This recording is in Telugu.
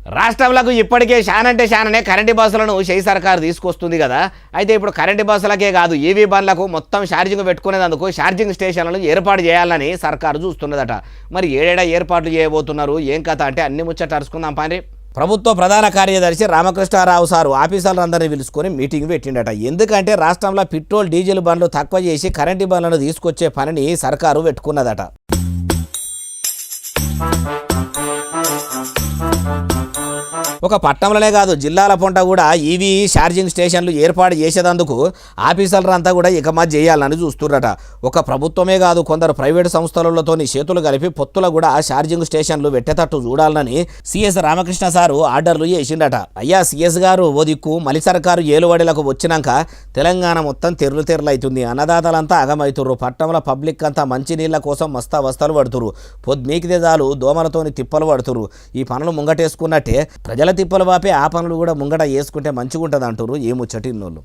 రాష్ట్రాలకు ఇప్పటికే శానంటే శాననే కరెంటు బస్సులను షెయి సర్కారు తీసుకొస్తుంది కదా. అయితే ఇప్పుడు కరెంటు బస్సులకే కాదు ఈవీ బండ్లకు మొత్తం ఛార్జింగ్ పెట్టుకునేందుకు ఛార్జింగ్ స్టేషన్లను ఏర్పాటు చేయాలని సర్కారు చూస్తున్నదట. మరి ఏడేడా ఏర్పాట్లు చేయబోతున్నారు, ఏం కథ అంటే అన్ని ముచ్చట అరుచుకుందాం పాండి. ప్రభుత్వ ప్రధాన కార్యదర్శి రామకృష్ణారావు సారు ఆఫీసర్లందరినీ పిలుచుకొని మీటింగ్ పెట్టిండట. ఎందుకంటే రాష్ట్రంలో పెట్రోల్ డీజిల్ బండ్లు తక్కువ చేసి కరెంటు బండ్లను తీసుకొచ్చే పనిని సర్కారు పెట్టుకున్నదట. ఒక పట్టణంలోనే కాదు జిల్లాల పొంట కూడా ఈవీ ఛార్జింగ్ స్టేషన్లు ఏర్పాటు చేసేందుకు ఆఫీసర్లంతా కూడా ఇకమా చేయాలని చూస్తున్నట. ఒక ప్రభుత్వమే కాదు కొందరు ప్రైవేటు సంస్థలతోని చేతులు కలిపి పొత్తుల కూడా ఛార్జింగ్ స్టేషన్లు పెట్టేటట్టు చూడాలని సిఎస్ రామకృష్ణ సారు ఆర్డర్లు చేసిండట. అయ్యా సిఎస్ గారు ఓ దిక్కు మలి సర్కారు ఏలుబడిలకు వచ్చినాక తెలంగాణ మొత్తం తెర్లు అవుతుంది. అన్నదాతలంతా అగమవుతుర్రు. పట్టణంలో పబ్లిక్ అంతా మంచి నీళ్ల కోసం మస్తావస్థలు పడుతురు. పొద్దుమీకితే చాలు దోమలతోని తిప్పలు పడుతురు. ఈ పనులు ముంగటేసుకున్నట్టే ప్రజల తిప్పలు వాపే ఆ పనులు కూడా ముంగట వేసుకుంటే మంచిగా ఉంటుంది అంటారు ఏ ముచ్చటిన్నోళ్ళు.